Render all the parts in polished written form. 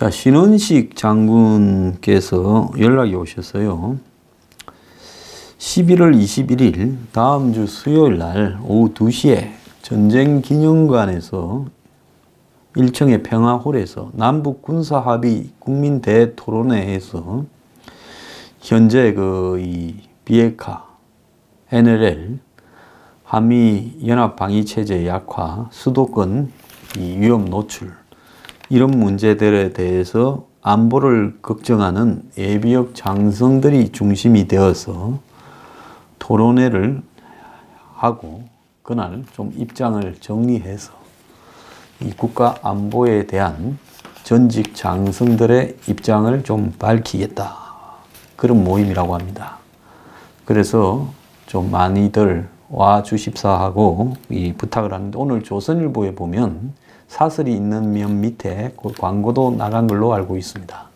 자, 신원식 장군께서 연락이 오셨어요. 11월 21일 다음 주 수요일 날 오후 2시에 전쟁기념관에서 일청의 평화홀에서 남북군사합의 국민대토론회에서 현재 이 비핵화, NLL, 한미연합방위체제 약화, 수도권 위험 노출 이런 문제들에 대해서 안보를 걱정하는 예비역 장성들이 중심이 되어서 토론회를 하고 그날 좀 입장을 정리해서 이 국가 안보에 대한 전직 장성들의 입장을 좀 밝히겠다. 그런 모임이라고 합니다. 그래서 좀 많이들 와 주십사 하고 부탁을 하는데 오늘 조선일보에 보면 사설이 있는 면 밑에 그 광고도 나간 걸로 알고 있습니다.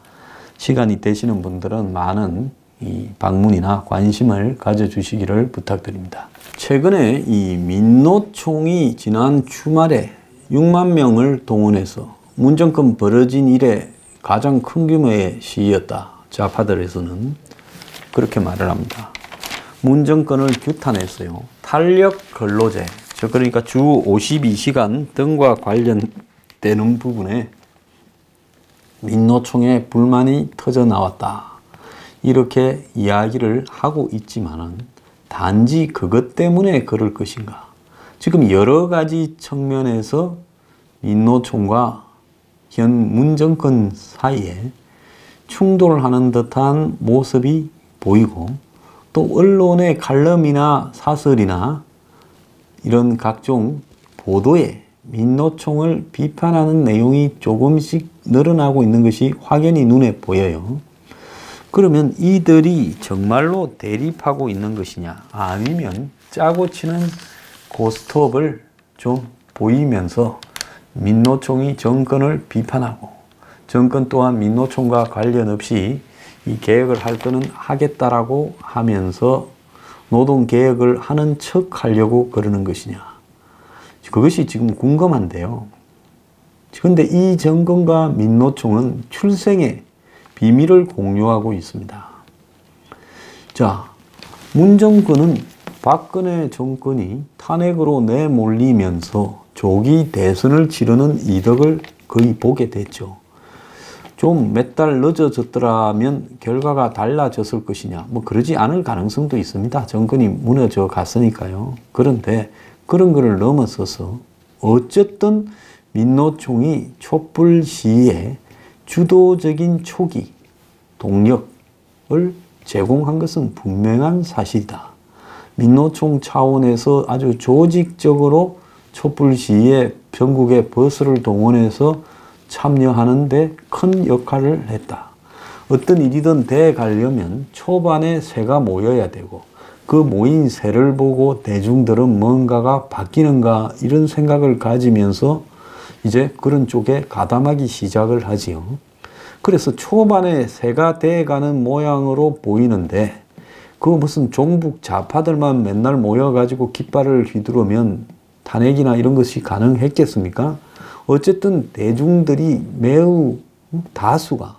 시간이 되시는 분들은 많은 방문이나 관심을 가져주시기를 부탁드립니다. 최근에 이 민노총이 지난 주말에 6만 명을 동원해서 문정권 벌어진 이래 가장 큰 규모의 시위였다. 좌파들에서는 그렇게 말을 합니다. 문정권을 규탄했어요. 탄력 근로제, 그러니까 주 52시간 등과 관련되는 부분에 민노총의 불만이 터져 나왔다. 이렇게 이야기를 하고 있지만은 단지 그것 때문에 그럴 것인가? 지금 여러 가지 측면에서 민노총과 현 문정권 사이에 충돌하는 듯한 모습이 보이고 또 언론의 칼럼이나 사설이나 이런 각종 보도에 민노총을 비판하는 내용이 조금씩 늘어나고 있는 것이 확연히 눈에 보여요. 그러면 이들이 정말로 대립하고 있는 것이냐? 아니면 짜고 치는 고스톱을 좀 보이면서 민노총이 정권을 비판하고 정권 또한 민노총과 관련 없이 이 개혁을 할 거는 하겠다라고 하면서 노동개혁을 하는 척 하려고 그러는 것이냐. 그것이 지금 궁금한데요. 그런데 이 정권과 민노총은 출생의 비밀을 공유하고 있습니다. 자, 문정권은 박근혜 정권이 탄핵으로 내몰리면서 조기 대선을 치르는 이득을 거의 보게 됐죠. 좀 몇 달 늦어졌더라면 결과가 달라졌을 것이냐. 그러지 않을 가능성도 있습니다. 정권이 무너져 갔으니까요. 그런데 그런 거를 넘어서서 어쨌든 민노총이 촛불 시위에 주도적인 초기 동력을 제공한 것은 분명한 사실이다. 민노총 차원에서 아주 조직적으로 촛불 시위에 전국의 버스를 동원해서 참여하는데 큰 역할을 했다. 어떤 일이든 돼 가려면 초반에 새가 모여야 되고 그 모인 새를 보고 대중들은 뭔가가 바뀌는가 이런 생각을 가지면서 이제 그런 쪽에 가담하기 시작을 하지요. 그래서 초반에 새가 돼가는 모양으로 보이는데 그거 무슨 종북 좌파들만 맨날 모여가지고 깃발을 휘두르면 탄핵이나 이런 것이 가능했겠습니까? 어쨌든 대중들이 매우 다수가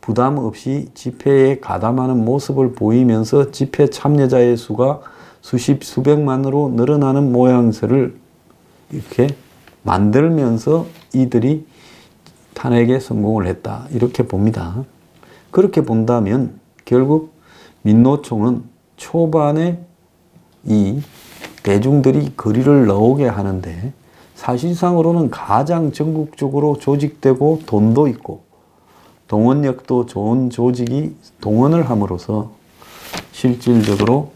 부담 없이 집회에 가담하는 모습을 보이면서 집회 참여자의 수가 수십, 수백만으로 늘어나는 모양새를 이렇게 만들면서 이들이 탄핵에 성공을 했다. 이렇게 봅니다. 그렇게 본다면 결국 민노총은 초반에 이 대중들이 거리를 나오게 하는데 사실상으로는 가장 전국적으로 조직되고 돈도 있고 동원력도 좋은 조직이 동원을 함으로써 실질적으로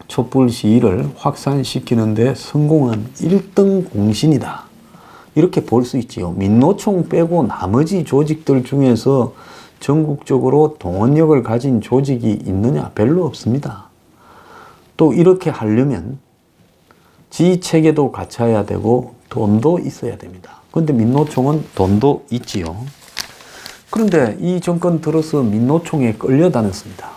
촛불 시위를 확산시키는 데 성공한 1등 공신이다. 이렇게 볼 수 있지요. 민노총 빼고 나머지 조직들 중에서 전국적으로 동원력을 가진 조직이 있느냐? 별로 없습니다. 또 이렇게 하려면 지체계도 갖춰야 되고 돈도 있어야 됩니다. 그런데 민노총은 돈도 있지요. 그런데 이 정권 들어서 민노총에 끌려다녔습니다.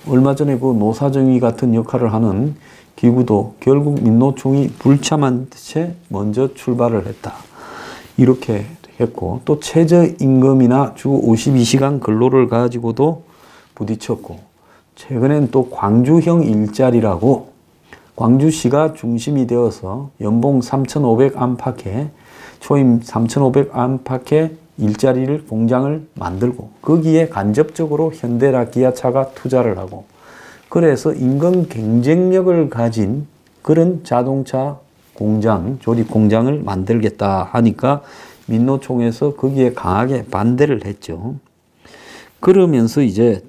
얼마 전에 그 노사정의 같은 역할을 하는 기구도 결국 민노총이 불참한 채 먼저 출발을 했다. 이렇게 했고, 또 최저임금이나 주 52시간 근로를 가지고도 부딪혔고, 최근엔 또 광주형 일자리라고 광주시가 중심이 되어서 연봉 3,500 안팎에 초임 3,500 안팎에 일자리를 공장을 만들고 거기에 간접적으로 현대나 기아차가 투자를 하고, 그래서 임금 경쟁력을 가진 그런 자동차 공장, 조립 공장을 만들겠다 하니까 민노총에서 거기에 강하게 반대를 했죠. 그러면서 이제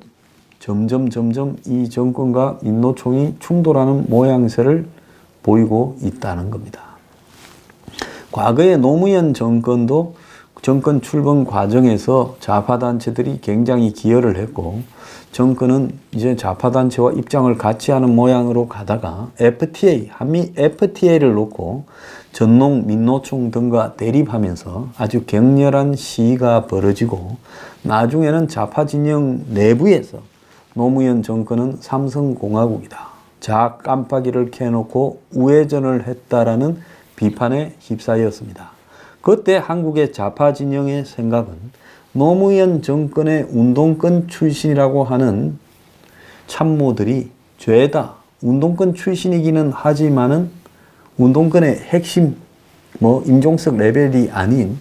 점점 이 정권과 민노총이 충돌하는 모양새를 보이고 있다는 겁니다. 과거에 노무현 정권도 정권 출범 과정에서 좌파단체들이 굉장히 기여를 했고, 정권은 이제 좌파단체와 입장을 같이 하는 모양으로 가다가 FTA, 한미 FTA를 놓고 전농, 민노총 등과 대립하면서 아주 격렬한 시위가 벌어지고, 나중에는 좌파 진영 내부에서 노무현 정권은 삼성공화국이다, 자 깜빡이를 켜놓고 우회전을 했다라는 비판에 휩싸였습니다. 그때 한국의 좌파 진영의 생각은 노무현 정권의 운동권 출신이라고 하는 참모들이 죄다. 운동권 출신이기는 하지만은 운동권의 핵심, 임종석 레벨이 아닌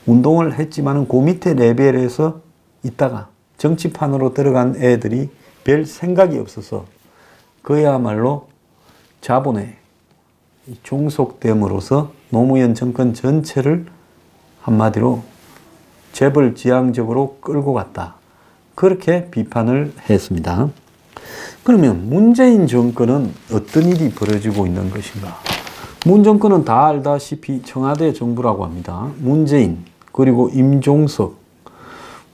운동을 했지만은 그 밑에 레벨에서 있다가 정치판으로 들어간 애들이 별 생각이 없어서 그야말로 자본에 종속됨으로써 노무현 정권 전체를 한마디로 재벌지향적으로 끌고 갔다, 그렇게 비판을 했습니다. 그러면 문재인 정권은 어떤 일이 벌어지고 있는 것인가? 문 정권은 다 알다시피 청와대 정부라고 합니다. 문재인, 그리고 임종석,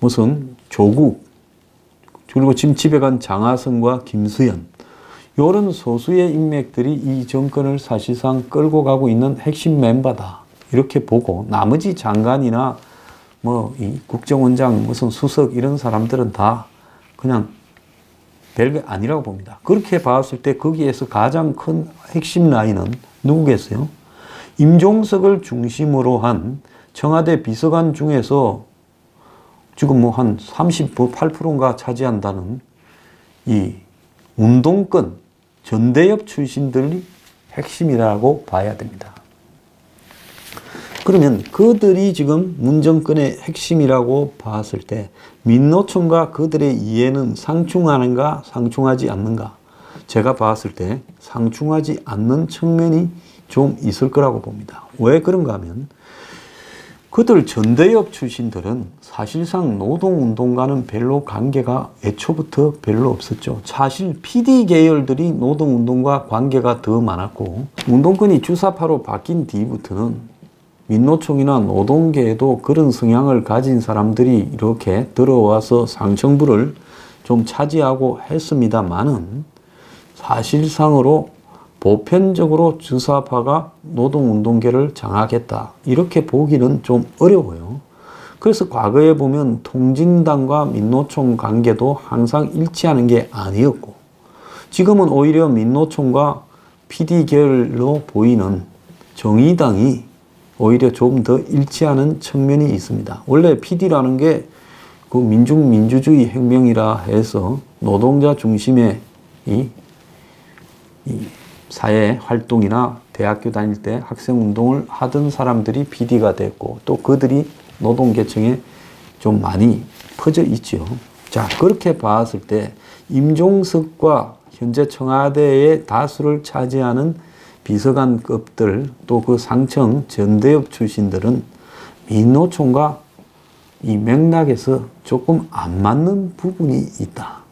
무슨 조국, 그리고 지금 집에 간 장하성과 김수현, 이런 소수의 인맥들이 이 정권을 사실상 끌고 가고 있는 핵심 멤버다, 이렇게 보고, 나머지 장관이나 이 국정원장, 무슨 수석 이런 사람들은 다 그냥 별게 아니라고 봅니다. 그렇게 봤을 때 거기에서 가장 큰 핵심 라인은 누구겠어요? 임종석을 중심으로 한 청와대 비서관 중에서 지금 한 38%인가 차지한다는 이 운동권 전대협 출신들이 핵심이라고 봐야 됩니다. 그러면 그들이 지금 문정권의 핵심이라고 봤을 때 민노총과 그들의 이해는 상충하는가 상충하지 않는가? 제가 봤을 때 상충하지 않는 측면이 좀 있을 거라고 봅니다. 왜 그런가 하면 그들 전대협 출신들은 사실상 노동운동과는 별로 관계가 애초부터 별로 없었죠. 사실 PD 계열들이 노동운동과 관계가 더 많았고, 운동권이 주사파로 바뀐 뒤부터는 민노총이나 노동계에도 그런 성향을 가진 사람들이 이렇게 들어와서 상층부를 좀 차지하고 했습니다만은, 사실상으로 보편적으로 주사파가 노동운동계를 장악했다, 이렇게 보기는 좀 어려워요. 그래서 과거에 보면 통진당과 민노총 관계도 항상 일치하는 게 아니었고, 지금은 오히려 민노총과 PD 계열로 보이는 정의당이 오히려 좀 더 일치하는 측면이 있습니다. 원래 PD라는 게 그 민중민주주의 혁명이라 해서 노동자 중심의 이 사회 활동이나 대학교 다닐 때 학생운동을 하던 사람들이 PD가 됐고, 또 그들이 노동계층에 좀 많이 퍼져 있죠. 자, 그렇게 봤을 때 임종석과 현재 청와대의 다수를 차지하는 비서관급들, 또 그 상층 전대협 출신들은 민노총과 이 맥락에서 조금 안 맞는 부분이 있다.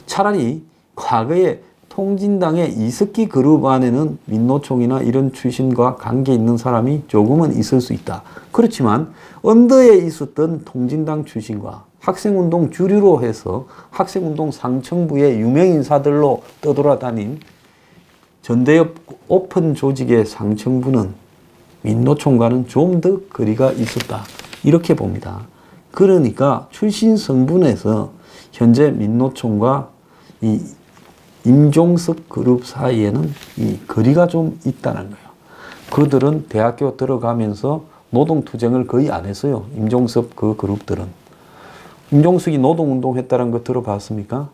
차라리 과거에 통진당의 이석기 그룹 안에는 민노총이나 이런 출신과 관계 있는 사람이 조금은 있을 수 있다. 그렇지만 언더에 있었던 통진당 출신과 학생운동 주류로 해서 학생운동 상층부의 유명인사들로 떠돌아다닌 전대협 오픈 조직의 상층부는 민노총과는 좀 더 거리가 있었다, 이렇게 봅니다. 그러니까 출신 성분에서 현재 민노총과 이 임종석 그룹 사이에는 이 거리가 좀 있다는 거예요. 그들은 대학교 들어가면서 노동투쟁을 거의 안 했어요. 임종석 그 그룹들은. 임종석이 노동운동했다는 거 들어봤습니까?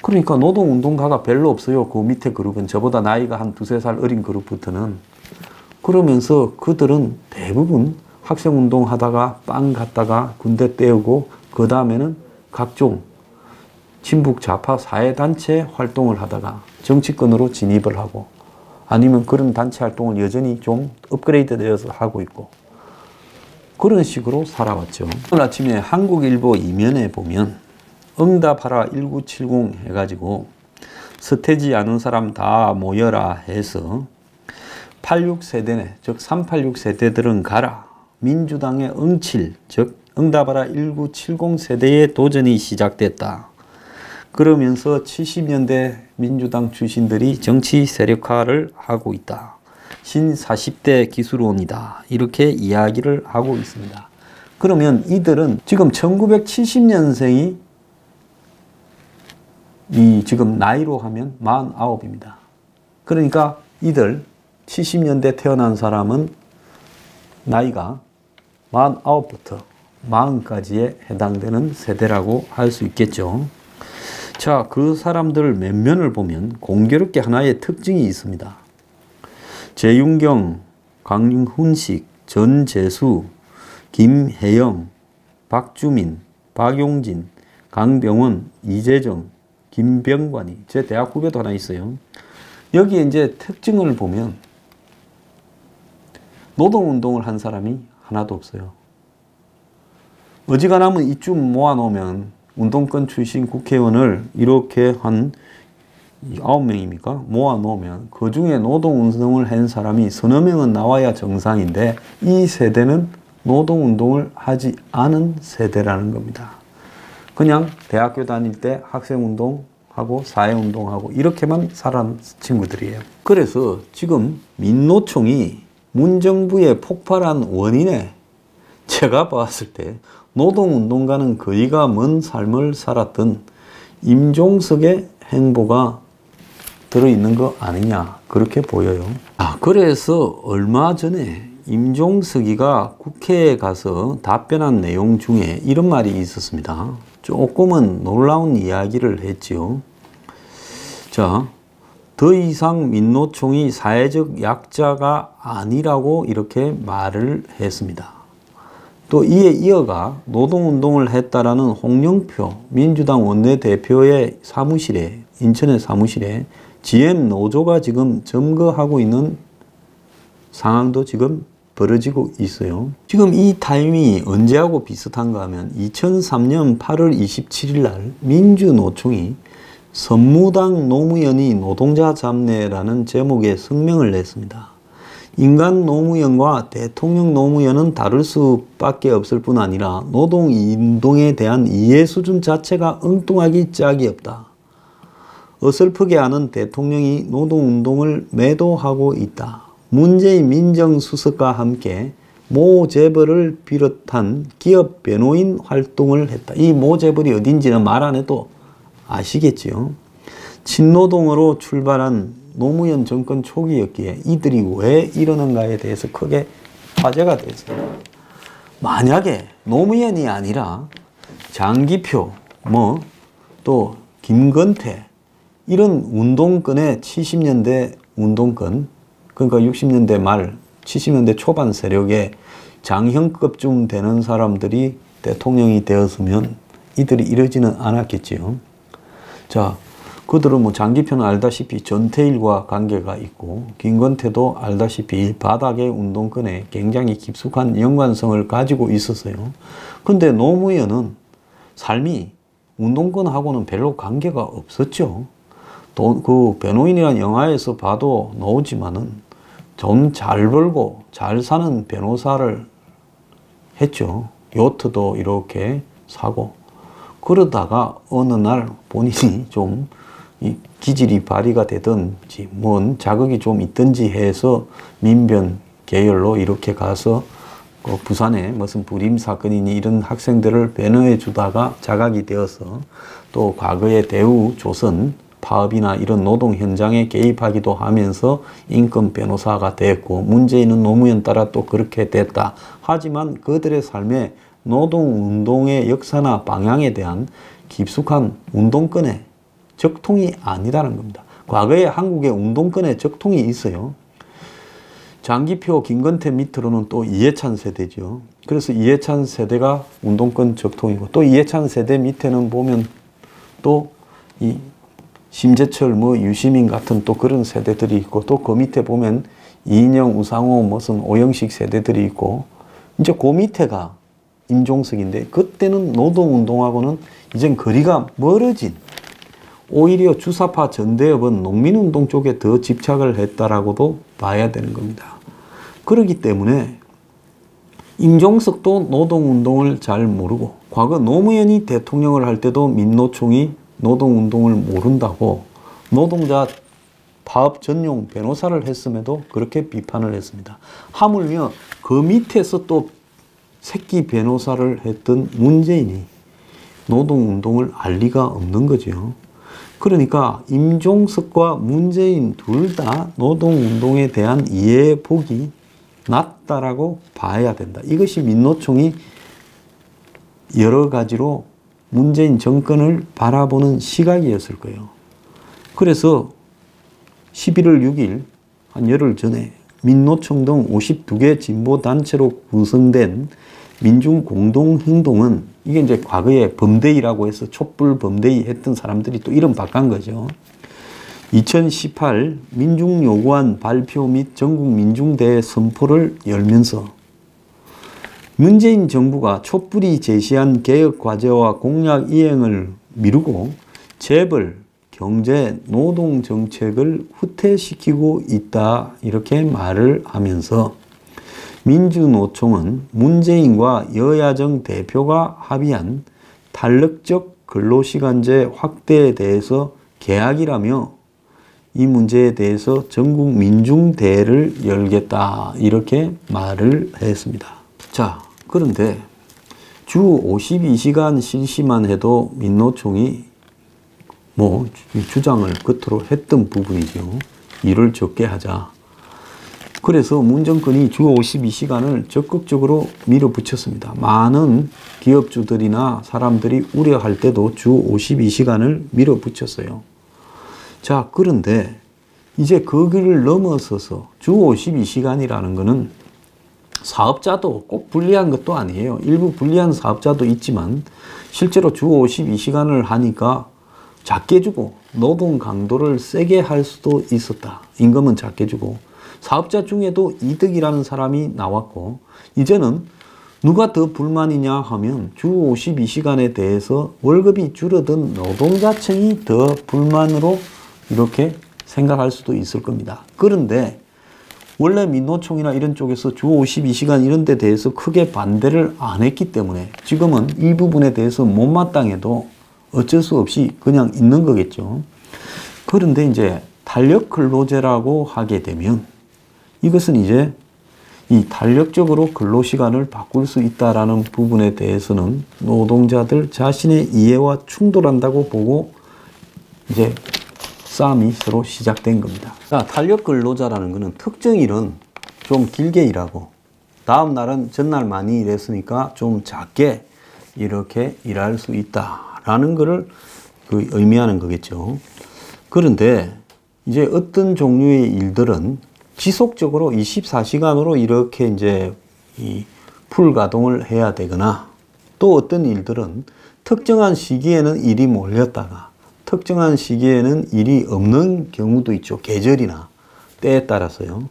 그러니까 노동운동가가 별로 없어요. 그 밑에 그룹은. 저보다 나이가 한 두세 살 어린 그룹부터는. 그러면서 그들은 대부분 학생운동 하다가 빵 갔다가 군대 때우고 그 다음에는 각종 친북 좌파 사회단체 활동을 하다가 정치권으로 진입을 하고 아니면 그런 단체 활동을 여전히 좀 업그레이드 되어서 하고 있고 그런 식으로 살아왔죠. 오늘 아침에 한국일보 이면에 보면 응답하라 1970 해가지고 서태지 아는 사람 다 모여라 해서 86세대네, 즉 386 세대들은 가라. 민주당의 응칠, 즉 응답하라 1970 세대의 도전이 시작됐다. 그러면서 70년대 민주당 출신들이 정치 세력화를 하고 있다. 신 40대 기술원이다. 이렇게 이야기를 하고 있습니다. 그러면 이들은 지금 1970년생이 지금 나이로 하면 49입니다. 그러니까 이들 70년대 태어난 사람은 나이가 49부터 40까지에 해당되는 세대라고 할 수 있겠죠. 자, 그 사람들 몇 면을 보면 공교롭게 하나의 특징이 있습니다. 재윤경, 강훈식, 전재수, 김혜영, 박주민, 박용진, 강병원, 이재정, 김병관이 제 대학 후배도 하나 있어요. 여기에 이제 특징을 보면 노동운동을 한 사람이 하나도 없어요. 어지간하면 이쯤 모아놓으면 운동권 출신 국회의원을 이렇게 한 9명입니까? 모아놓으면 그 중에 노동운동을 한 사람이 서너 명은 나와야 정상인데 이 세대는 노동운동을 하지 않은 세대라는 겁니다. 그냥 대학교 다닐 때 학생운동하고 사회운동하고 이렇게만 살아온 친구들이에요. 그래서 지금 민노총이 문정부에 폭발한 원인에 제가 봤을 때 노동운동가는 거리가 먼 삶을 살았던 임종석의 행보가 들어있는 거 아니냐 그렇게 보여요. 그래서 얼마 전에 임종석이가 국회에 가서 답변한 내용 중에 이런 말이 있었습니다. 조금은 놀라운 이야기를 했지요. 자, 더 이상 민노총이 사회적 약자가 아니라고 이렇게 말을 했습니다. 또 이에 이어가 노동운동을 했다라는 홍영표 민주당 원내대표의 사무실에, 인천의 사무실에 GM 노조가 지금 점거하고 있는 상황도 지금 벌어지고 있어요. 지금 이 타이밍이 언제하고 비슷한가 하면 2003년 8월 27일 날 민주노총이 선무당 노무현이 노동자 잡내라는 제목의 성명을 냈습니다. 인간 노무현과 대통령 노무현은 다를 수밖에 없을 뿐 아니라 노동운동에 대한 이해 수준 자체가 엉뚱하기 짝이 없다. 어설프게 하는 대통령이 노동운동을 매도하고 있다. 문재인 민정수석과 함께 모 재벌을 비롯한 기업 변호인 활동을 했다. 이 모 재벌이 어딘지는 말 안 해도 아시겠지요. 친노동으로 출발한 노무현 정권 초기였기에 이들이 왜 이러는가에 대해서 크게 화제가 됐어요. 만약에 노무현이 아니라 장기표, 또 김건태 이런 운동권의 70년대 운동권, 그러니까 60년대 말, 70년대 초반 세력의 장형급쯤 되는 사람들이 대통령이 되었으면 이들이 이러지는 않았겠지요. 자, 그들은 장기표는 알다시피 전태일과 관계가 있고 김건태도 알다시피 바닥의 운동권에 굉장히 깊숙한 연관성을 가지고 있었어요. 근데 노무현은 삶이 운동권하고는 별로 관계가 없었죠. 그 변호인이라는 영화에서 봐도 나오지만은 돈 잘 벌고 잘 사는 변호사를 했죠. 요트도 이렇게 사고. 그러다가 어느 날 본인이 좀 기질이 발휘가 되든지 뭔 자극이 좀 있든지 해서 민변 계열로 이렇게 가서 부산에 무슨 불임 사건이니 이런 학생들을 배너해 주다가 자각이 되어서 또 과거의 대우 조선 파업이나 이런 노동 현장에 개입하기도 하면서 인권 변호사가 됐고, 문재인은 노무현 따라 또 그렇게 됐다. 하지만 그들의 삶에 노동운동의 역사나 방향에 대한 깊숙한 운동권의 적통이 아니라는 겁니다. 과거에 한국에 운동권의 적통이 있어요. 장기표, 김건태 밑으로는 또 이해찬 세대죠. 그래서 이해찬 세대가 운동권 적통이고, 또 이해찬 세대 밑에는 보면 또 이 심재철, 유시민 같은 또 그런 세대들이 있고, 또 그 밑에 보면 이인영, 우상호, 무슨 오영식 세대들이 있고, 이제 그 밑에가 임종석인데, 그때는 노동운동하고는 이젠 거리가 멀어진, 오히려 주사파 전대협은 농민운동 쪽에 더 집착을 했다라고도 봐야 되는 겁니다. 그렇기 때문에 임종석도 노동운동을 잘 모르고, 과거 노무현이 대통령을 할 때도 민노총이 노동운동을 모른다고 노동자 파업 전용 변호사를 했음에도 그렇게 비판을 했습니다. 하물며 그 밑에서 또 새끼 변호사를 했던 문재인이 노동운동을 알 리가 없는 거죠. 그러니까 임종석과 문재인 둘 다 노동운동에 대한 이해폭이 낮다라고 봐야 된다. 이것이 민노총이 여러 가지로 문재인 정권을 바라보는 시각이었을 거예요. 그래서 11월 6일, 한 열흘 전에 민노총 등 52개 진보단체로 구성된 민중공동행동은, 이게 이제 과거에 범대위라고 해서 촛불 범대위 했던 사람들이 또 이름 바꾼 거죠. 2018 민중요구안 발표 및 전국민중대회 선포를 열면서 문재인 정부가 촛불이 제시한 개혁 과제와 공약 이행을 미루고 재벌, 경제, 노동 정책을 후퇴시키고 있다, 이렇게 말을 하면서 민주노총은 문재인과 여야정 대표가 합의한 탄력적 근로시간제 확대에 대해서 계약이라며 이 문제에 대해서 전국 민중대회를 열겠다, 이렇게 말을 했습니다. 자, 그런데 주 52시간 실시만 해도 민노총이 주장을 끝으로 했던 부분이죠. 일을 적게 하자. 그래서 문정권이 주 52시간을 적극적으로 밀어붙였습니다. 많은 기업주들이나 사람들이 우려할 때도 주 52시간을 밀어붙였어요. 자, 그런데 이제 그 길을 넘어서서 주 52시간이라는 거는 사업자도 꼭 불리한 것도 아니에요. 일부 불리한 사업자도 있지만 실제로 주 52시간을 하니까 작게 주고 노동 강도를 세게 할 수도 있었다. 임금은 작게 주고 사업자 중에도 이득이라는 사람이 나왔고, 이제는 누가 더 불만이냐 하면 주 52시간에 대해서 월급이 줄어든 노동자층이 더 불만으로 이렇게 생각할 수도 있을 겁니다. 그런데 원래 민노총이나 이런 쪽에서 주 52시간 이런 데 대해서 크게 반대를 안 했기 때문에 지금은 이 부분에 대해서 못마땅해도 어쩔 수 없이 그냥 있는 거겠죠. 그런데 이제 탄력 근로제라고 하게 되면 이것은 이제 이 탄력적으로 근로시간을 바꿀 수 있다라는 부분에 대해서는 노동자들 자신의 이해와 충돌한다고 보고 이제 싸움이 서로 시작된 겁니다. 자, 탄력 근로자라는 것은 특정일은 좀 길게 일하고 다음 날은 전날 많이 일했으니까 좀 작게 이렇게 일할 수 있다라는 것을 의미하는 거겠죠. 그런데 이제 어떤 종류의 일들은 지속적으로 24시간으로 이렇게 이제 풀 가동을 해야 되거나, 또 어떤 일들은 특정한 시기에는 일이 몰렸다가 특정한 시기에는 일이 없는 경우도 있죠. 계절이나 때에 따라서요.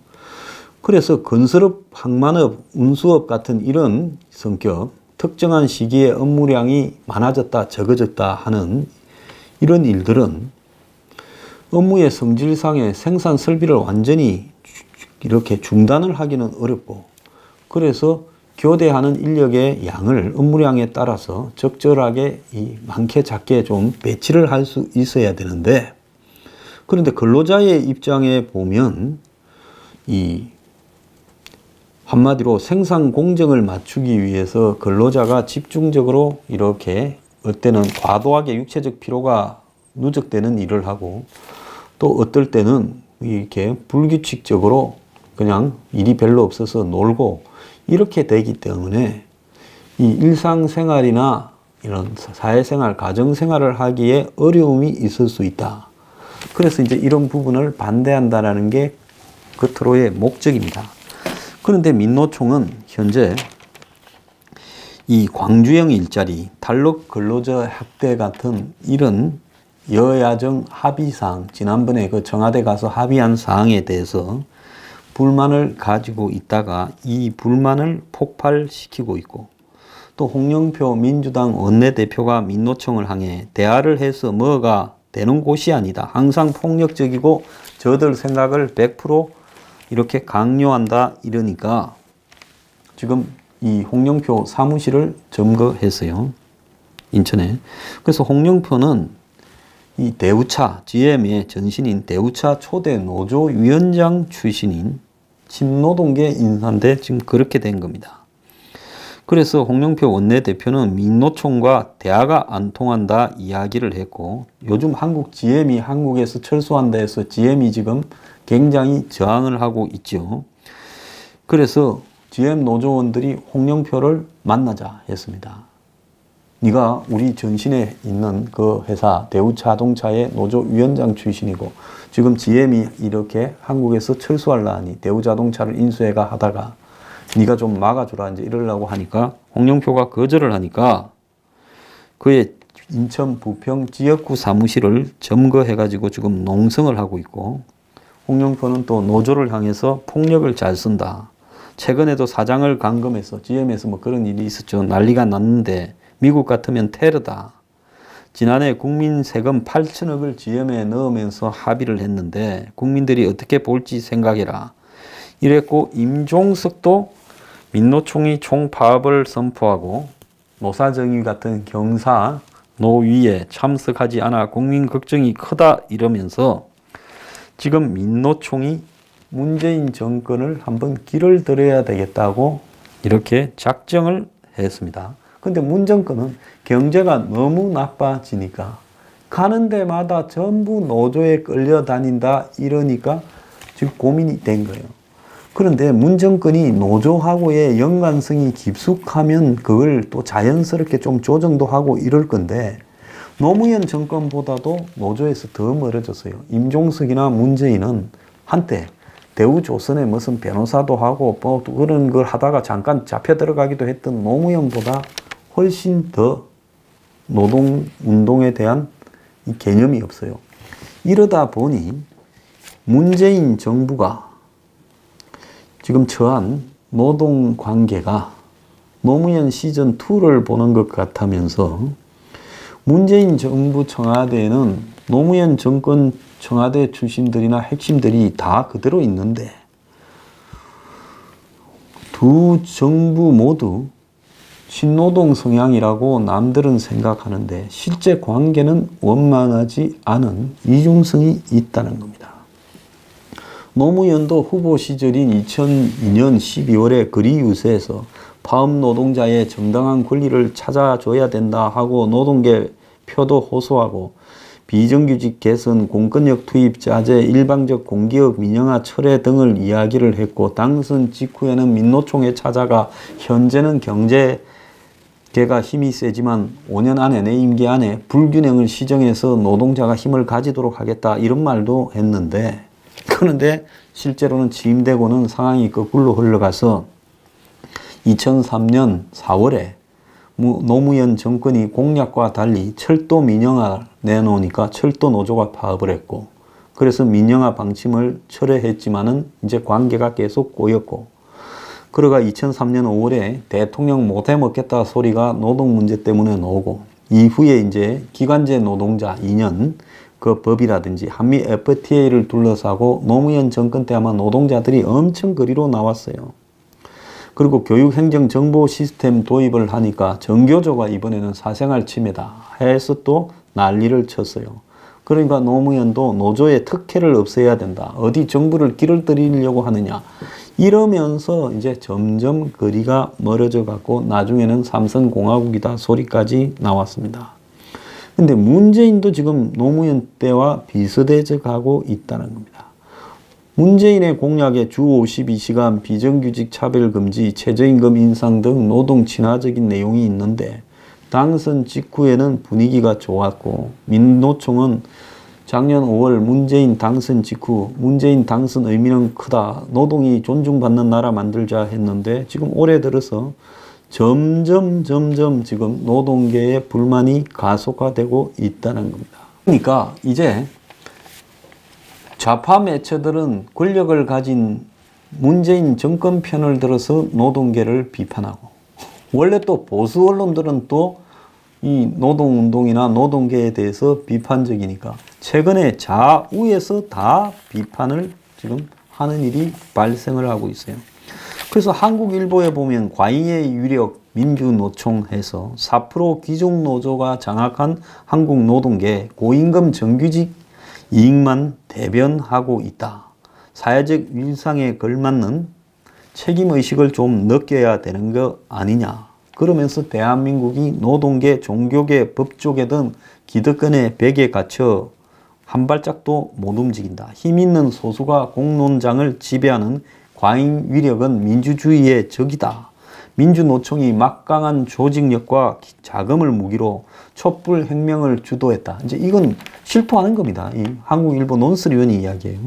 그래서 건설업, 항만업, 운수업 같은 이런 성격, 특정한 시기에 업무량이 많아졌다, 적어졌다 하는 이런 일들은 업무의 성질상의 생산 설비를 완전히 이렇게 중단을 하기는 어렵고, 그래서 교대하는 인력의 양을 업무량에 따라서 적절하게 많게 작게 좀 배치를 할 수 있어야 되는데, 그런데 근로자의 입장에 보면 한마디로 생산 공정을 맞추기 위해서 근로자가 집중적으로 이렇게 어때는 과도하게 육체적 피로가 누적되는 일을 하고 또 어떨 때는 이렇게 불규칙적으로 그냥 일이 별로 없어서 놀고 이렇게 되기 때문에 이 일상생활이나 이런 사회생활, 가정생활을 하기에 어려움이 있을 수 있다. 그래서 이제 이런 부분을 반대한다라는 게 겉으로의 목적입니다. 그런데 민노총은 현재 이 광주형 일자리, 탄력 근로자 학대 같은 이런 여야정 합의사항, 지난번에 그 청와대 가서 합의한 사항에 대해서 불만을 가지고 있다가 이 불만을 폭발시키고 있고 또 홍영표 민주당 원내대표가 민노총을 향해 대화를 해서 뭐가 되는 곳이 아니다. 항상 폭력적이고 저들 생각을 100% 이렇게 강요한다 이러니까 지금 이 홍영표 사무실을 점거했어요. 인천에. 그래서 홍영표는 이 대우차, GM의 전신인 대우차 초대 노조위원장 출신인 친노동계 인사인데 지금 그렇게 된 겁니다. 그래서 홍영표 원내대표는 민노총과 대화가 안 통한다 이야기를 했고 요즘 한국 GM이 한국에서 철수한다 해서 GM이 지금 굉장히 저항을 하고 있죠. 그래서 GM 노조원들이 홍영표를 만나자 했습니다. 네가 우리 전신에 있는 그 회사 대우자동차의 노조위원장 출신이고 지금 GM이 이렇게 한국에서 철수하려 하니 대우자동차를 인수해가 하다가 네가 좀 막아주라 이제 이러려고 하니까 홍영표가 거절을 하니까 그의 인천 부평 지역구 사무실을 점거해가지고 지금 농성을 하고 있고 홍영표는 또 노조를 향해서 폭력을 잘 쓴다. 최근에도 사장을 감금해서 GM에서 뭐 그런 일이 있었죠. 난리가 났는데 미국 같으면 테러다. 지난해 국민 세금 8천억을 GM에 넣으면서 합의를 했는데 국민들이 어떻게 볼지 생각해라. 이랬고 임종석도 민노총이 총파업을 선포하고 노사정의 같은 경사 노위에 참석하지 않아 국민 걱정이 크다 이러면서 지금 민노총이 문재인 정권을 한번 길을 들여야 되겠다고 이렇게 작정을 했습니다. 근데 문 정권은 경제가 너무 나빠지니까 가는 데마다 전부 노조에 끌려다닌다 이러니까 지금 고민이 된 거예요. 그런데 문 정권이 노조하고의 연관성이 깊숙하면 그걸 또 자연스럽게 좀 조정도 하고 이럴 건데 노무현 정권보다도 노조에서 더 멀어졌어요. 임종석이나 문재인은 한때 대우조선에 무슨 변호사도 하고 뭐 그런 걸 하다가 잠깐 잡혀 들어가기도 했던 노무현보다 훨씬 더 노동운동에 대한 이 개념이 없어요. 이러다 보니 문재인 정부가 지금 처한 노동관계가 노무현 시즌2를 보는 것 같으면서 문재인 정부 청와대에는 노무현 정권 청와대 출신들이나 핵심들이 다 그대로 있는데 두 정부 모두 친노동 성향이라고 남들은 생각하는데 실제 관계는 원만하지 않은 이중성이 있다는 겁니다. 노무현도 후보 시절인 2002년 12월에 거리유세에서 파업 노동자의 정당한 권리를 찾아줘야 된다 하고 노동계 표도 호소하고 비정규직 개선, 공권력 투입 자제, 일방적 공기업 민영화 철회 등을 이야기를 했고 당선 직후에는 민노총에 찾아가 현재는 경제계가 힘이 세지만 5년 안에 내 임기 안에 불균형을 시정해서 노동자가 힘을 가지도록 하겠다 이런 말도 했는데 그런데 실제로는 취임되고는 상황이 거꾸로 흘러가서 2003년 4월에 노무현 정권이 공약과 달리 철도 민영화 내놓으니까 철도 노조가 파업을 했고 그래서 민영화 방침을 철회했지만은 이제 관계가 계속 꼬였고 그러가 2003년 5월에 대통령 못해 먹겠다 소리가 노동 문제 때문에 나오고 이후에 이제 기간제 노동자 2년 그 법이라든지 한미 FTA를 둘러싸고 노무현 정권 때 아마 노동자들이 엄청 거리로 나왔어요. 그리고 교육행정 정보 시스템 도입을 하니까 정교조가 이번에는 사생활 침해다 해서 또 난리를 쳤어요. 그러니까 노무현도 노조의 특혜를 없애야 된다. 어디 정부를 길을 들이려고 하느냐. 이러면서 이제 점점 거리가 멀어져 갖고 나중에는 삼성공화국이다 소리까지 나왔습니다. 근데 문재인도 지금 노무현 때와 비슷해져 가고 있다는 겁니다. 문재인의 공약에 주 52시간, 비정규직 차별금지, 최저임금 인상 등 노동 친화적인 내용이 있는데 당선 직후에는 분위기가 좋았고 민노총은 작년 5월 문재인 당선 직후 문재인 당선 의미는 크다. 노동이 존중받는 나라 만들자 했는데 지금 올해 들어서 점점 지금 노동계의 불만이 가속화되고 있다는 겁니다. 그러니까 이제 좌파 매체들은 권력을 가진 문재인 정권 편을 들어서 노동계를 비판하고 원래 또 보수 언론들은 또 이 노동운동이나 노동계에 대해서 비판적이니까 최근에 좌우에서 다 비판을 지금 하는 일이 발생을 하고 있어요. 그래서 한국일보에 보면 과잉의 유력 민주노총에서 4% 귀족노조가 장악한 한국노동계 고임금 정규직 이익만 대변하고 있다. 사회적 위상에 걸맞는 책임의식을 좀 느껴야 되는 거 아니냐. 그러면서 대한민국이 노동계, 종교계, 법조계 등 기득권의 벽에 갇혀 한 발짝도 못 움직인다. 힘 있는 소수가 공론장을 지배하는 과잉 위력은 민주주의의 적이다. 민주노총이 막강한 조직력과 자금을 무기로 촛불 혁명을 주도했다. 이제 이건 실토하는 겁니다. 이 한국일보 논설위원이 이야기해요.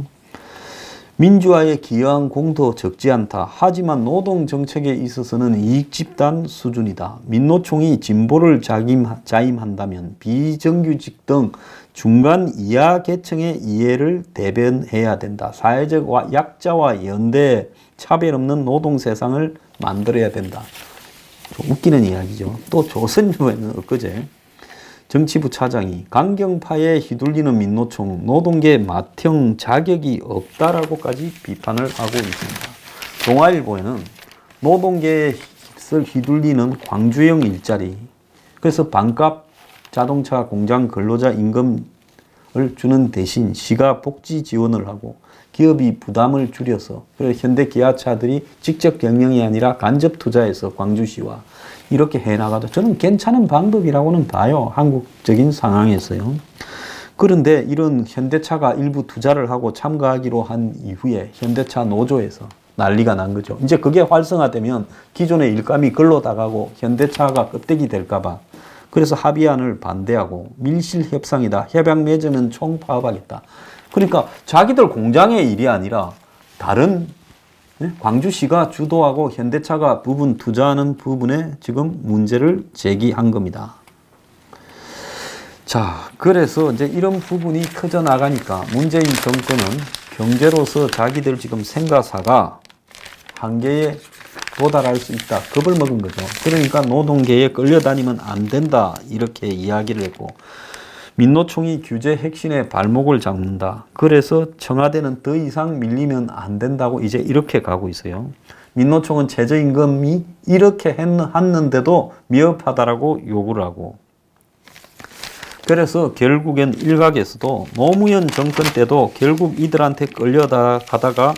민주화에 기여한 공도 적지 않다. 하지만 노동정책에 있어서는 이익집단 수준이다. 민노총이 진보를 자임한다면 비정규직 등 중간 이하 계층의 이해를 대변해야 된다. 사회적 약자와 연대, 차별 없는 노동 세상을 만들어야 된다. 좀 웃기는 이야기죠. 또 조선일보에는 엊그제 정치부 차장이 강경파에 휘둘리는 민노총, 노동계 맏형 자격이 없다라고까지 비판을 하고 있습니다. 동아일보에는 노동계에 휘둘리는 광주형 일자리, 그래서 반값 자동차 공장 근로자 임금을 주는 대신 시가 복지 지원을 하고 기업이 부담을 줄여서 그래서 현대 기아차들이 직접 경영이 아니라 간접 투자해서 광주시와 이렇게 해나가도 저는 괜찮은 방법이라고는 봐요. 한국적인 상황에서요. 그런데 이런 현대차가 일부 투자를 하고 참가하기로 한 이후에 현대차 노조에서 난리가 난 거죠. 이제 그게 활성화되면 기존의 일감이 걸러다가고 현대차가 껍데기 될까봐 그래서 합의안을 반대하고 밀실협상이다. 협약 맺으면 총파업하겠다. 그러니까 자기들 공장의 일이 아니라 다른 광주시가 주도하고 현대차가 부분 투자하는 부분에 지금 문제를 제기한 겁니다. 자, 그래서 이제 이런 부분이 커져 나가니까 문재인 정권은 경제로서 자기들 지금 생가사가 한계에 도달할 수 있다. 겁을 먹은 거죠. 그러니까 노동계에 끌려다니면 안 된다. 이렇게 이야기를 했고 민노총이 규제 핵심에 발목을 잡는다. 그래서 청와대는 더 이상 밀리면 안 된다고 이제 이렇게 가고 있어요. 민노총은 최저임금이 이렇게 했는데도 미흡하다라고 요구를 하고 그래서 결국엔 일각에서도 노무현 정권 때도 결국 이들한테 끌려가다가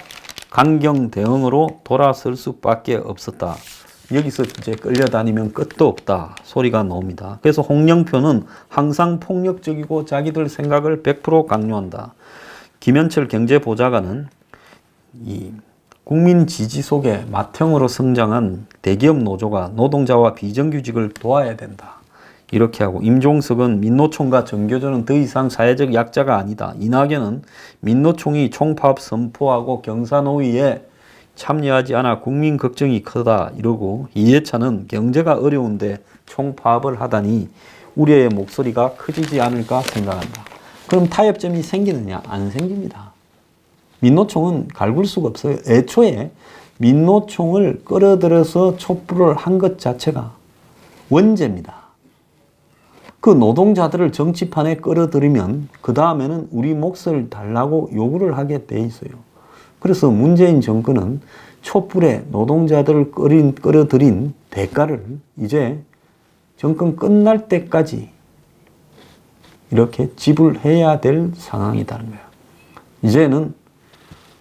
강경 대응으로 돌아설 수밖에 없었다. 여기서 이제 끌려다니면 끝도 없다 소리가 나옵니다. 그래서 홍영표는 항상 폭력적이고 자기들 생각을 100% 강요한다. 김현철 경제보좌관은 이 국민 지지 속에 맏형으로 성장한 대기업 노조가 노동자와 비정규직을 도와야 된다. 이렇게 하고 임종석은 민노총과 정교조는 더 이상 사회적 약자가 아니다. 이낙연은 민노총이 총파업 선포하고 경사노위에 참여하지 않아 국민 걱정이 크다 이러고 이해찬은 경제가 어려운데 총파업을 하다니 우려의 목소리가 커지지 않을까 생각한다. 그럼 타협점이 생기느냐? 안 생깁니다. 민노총은 갈굴 수가 없어요. 애초에 민노총을 끌어들여서 촛불을 한 것 자체가 원죄입니다. 그 노동자들을 정치판에 끌어들이면 그 다음에는 우리 몫을 달라고 요구를 하게 돼 있어요. 그래서 문재인 정권은 촛불에 노동자들을 끌어들인 대가를 이제 정권 끝날 때까지 이렇게 지불해야 될 상황이라는 거예요. 이제는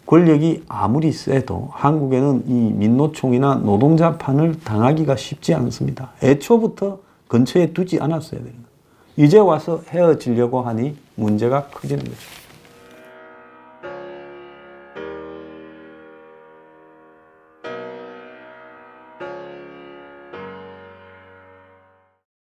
권력이 아무리 세도 한국에는 이 민노총이나 노동자판을 당하기가 쉽지 않습니다. 애초부터 근처에 두지 않았어야 됩니다. 이제 와서 헤어지려고 하니 문제가 커지는 거죠.